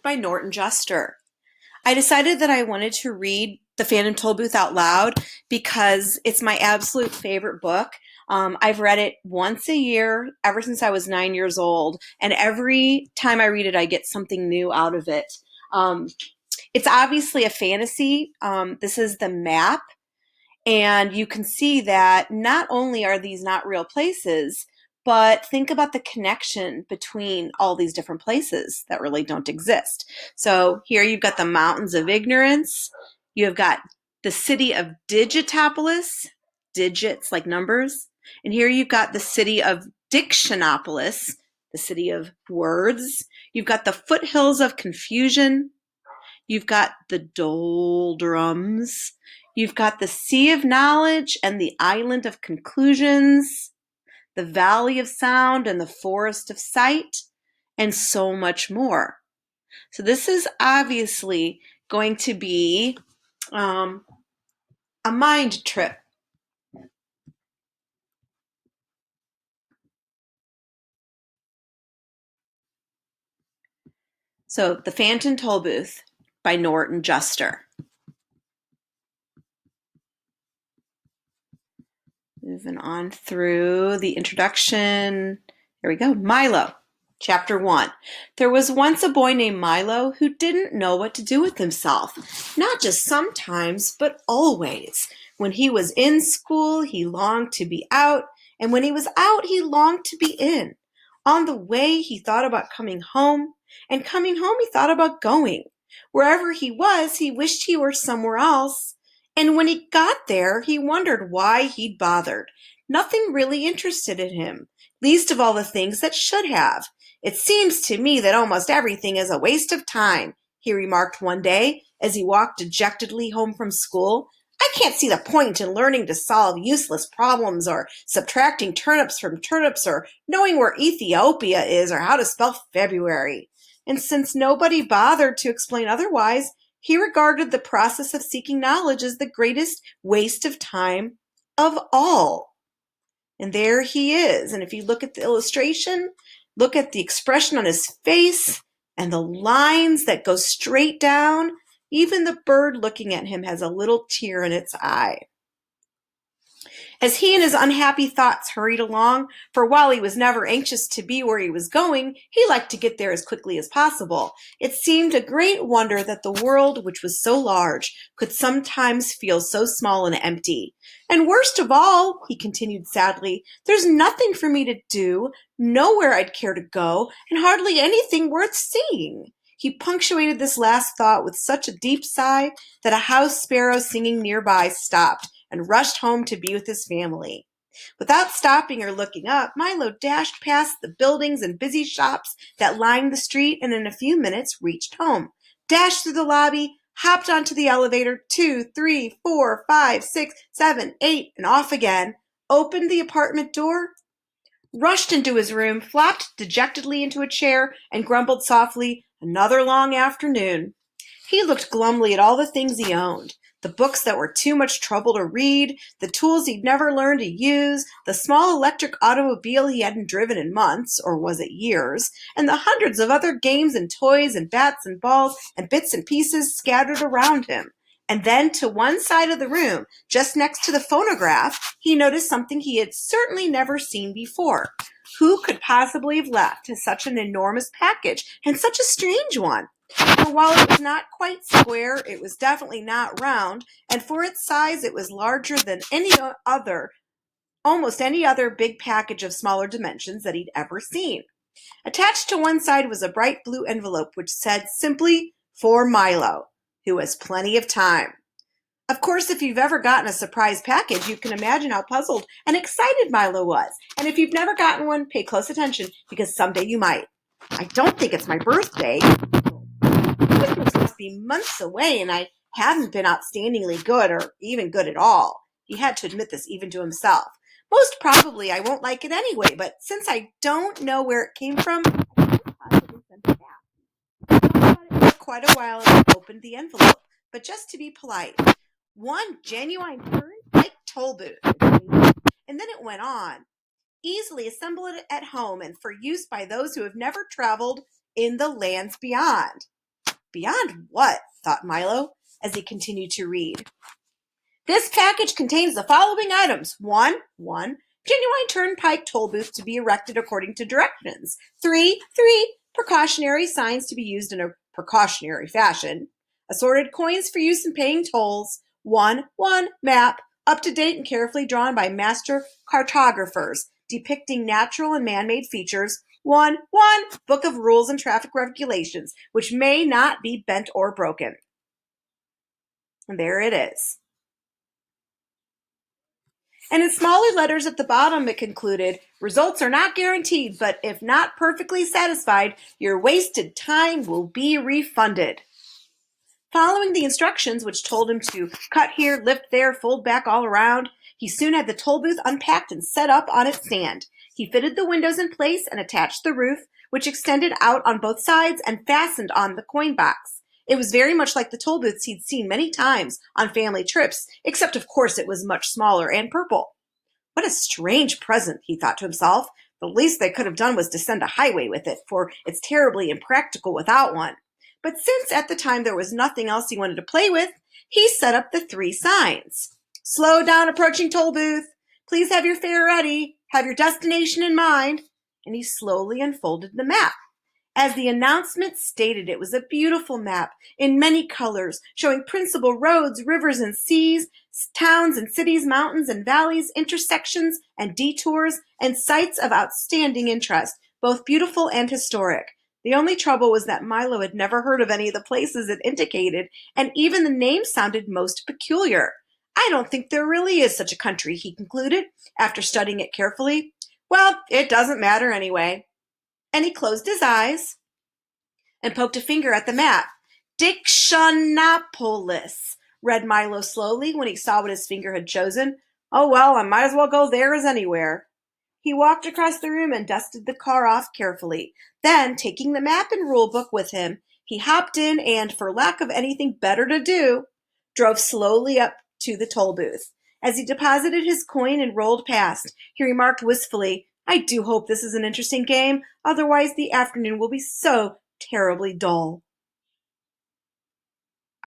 by Norton Juster. I decided that I wanted to read The Phantom Tollbooth out loud because it's my absolute favorite book. I've read it once a year ever since I was 9 years old, and every time I read it, I get something new out of it. Um, it's obviously a fantasy. This is the map, and you can see that not only are these not real places, but think about the connection between all these different places that really don't exist. So here you've got the mountains of ignorance. You've got the city of Digitopolis, digits like numbers. And here you've got the city of Dictionopolis, the city of words. You've got the foothills of confusion. You've got the doldrums. You've got the sea of knowledge and the island of conclusions, the valley of sound and the forest of sight, and so much more. So this is obviously going to be a mind trip. So The Phantom Tollbooth by Norton Juster. Moving on through the introduction. Here we go. Milo. Chapter 1. There was once a boy named Milo who didn't know what to do with himself. Not just sometimes, but always. When he was in school, he longed to be out, and when he was out, he longed to be in. On the way, he thought about coming home, and coming home, he thought about going. Wherever he was, he wished he were somewhere else. And when he got there, he wondered why he'd bothered. Nothing really interested in him, least of all the things that should have. It seems to me that almost everything is a waste of time, he remarked one day as he walked dejectedly home from school. I can't see the point in learning to solve useless problems or subtracting turnips from turnips or knowing where Ethiopia is or how to spell February. And since nobody bothered to explain otherwise, he regarded the process of seeking knowledge as the greatest waste of time of all. And there he is. And if you look at the illustration, look at the expression on his face and the lines that go straight down. Even the bird looking at him has a little tear in its eye. As he and his unhappy thoughts hurried along, for while he was never anxious to be where he was going, he liked to get there as quickly as possible. It seemed a great wonder that the world, which was so large, could sometimes feel so small and empty. And worst of all, he continued sadly, there's nothing for me to do, nowhere I'd care to go, and hardly anything worth seeing. He punctuated this last thought with such a deep sigh that a house sparrow singing nearby stopped and rushed home to be with his family. Without stopping or looking up, Milo dashed past the buildings and busy shops that lined the street and in a few minutes reached home. Dashed through the lobby, hopped onto the elevator, 2, 3, 4, 5, 6, 7, 8, and off again, opened the apartment door, rushed into his room, flopped dejectedly into a chair, and grumbled softly, another long afternoon. He looked glumly at all the things he owned. The books that were too much trouble to read, the tools he'd never learned to use, the small electric automobile he hadn't driven in months, or was it years, and the hundreds of other games and toys and bats and balls and bits and pieces scattered around him. And then to one side of the room, just next to the phonograph, he noticed something he had certainly never seen before. Who could possibly have left such an enormous package, and such a strange one? For while it was not quite square, it was definitely not round, and for its size it was larger than almost any other big package of smaller dimensions that he'd ever seen. Attached to one side was a bright blue envelope which said simply, "For Milo, who has plenty of time." Of course, if you've ever gotten a surprise package, you can imagine how puzzled and excited Milo was. And if you've never gotten one, pay close attention, because someday you might. I don't think it's my birthday. Christmas must be months away, and I haven't been outstandingly good, or even good at all. He had to admit this even to himself. Most probably I won't like it anyway, but since I don't know where it came from, I can't possibly send it back. He thought about it for quite a while and opened the envelope, but just to be polite. One genuine turnpike toll booth. And then it went on. Easily assembled at home and for use by those who have never traveled in the lands beyond. Beyond what? Thought Milo, as he continued to read. This package contains the following items. 1. Genuine turnpike toll booth to be erected according to directions. 3. Precautionary signs to be used in a precautionary fashion. Assorted coins for use in paying tolls. 1 map, up to date and carefully drawn by master cartographers, depicting natural and man-made features. 1 book of rules and traffic regulations, which may not be bent or broken. And there it is. And in smaller letters at the bottom, it concluded, results are not guaranteed, but if not perfectly satisfied, your wasted time will be refunded. Following the instructions, which told him to cut here, lift there, fold back all around, he soon had the toll booth unpacked and set up on its stand. He fitted the windows in place and attached the roof, which extended out on both sides and fastened on the coin box. It was very much like the toll booths he'd seen many times on family trips, except of course it was much smaller and purple. What a strange present, he thought to himself. The least they could have done was to send a highway with it, for it's terribly impractical without one. But since at the time there was nothing else he wanted to play with, he set up the 3 signs. Slow down approaching toll booth. Please have your fare ready. Have your destination in mind. And he slowly unfolded the map. As the announcement stated, it was a beautiful map in many colors, showing principal roads, rivers and seas, towns and cities, mountains and valleys, intersections and detours, and sites of outstanding interest, both beautiful and historic. The only trouble was that Milo had never heard of any of the places it indicated, and even the names sounded most peculiar. I don't think there really is such a country, he concluded, after studying it carefully. Well, it doesn't matter anyway. And he closed his eyes and poked a finger at the map. Dictionopolis, read Milo slowly when he saw what his finger had chosen. Oh well, I might as well go there as anywhere. He walked across the room and dusted the car off carefully. Then, taking the map and rule book with him, he hopped in and, for lack of anything better to do, drove slowly up to the toll booth. As he deposited his coin and rolled past, he remarked wistfully, I do hope this is an interesting game, otherwise the afternoon will be so terribly dull.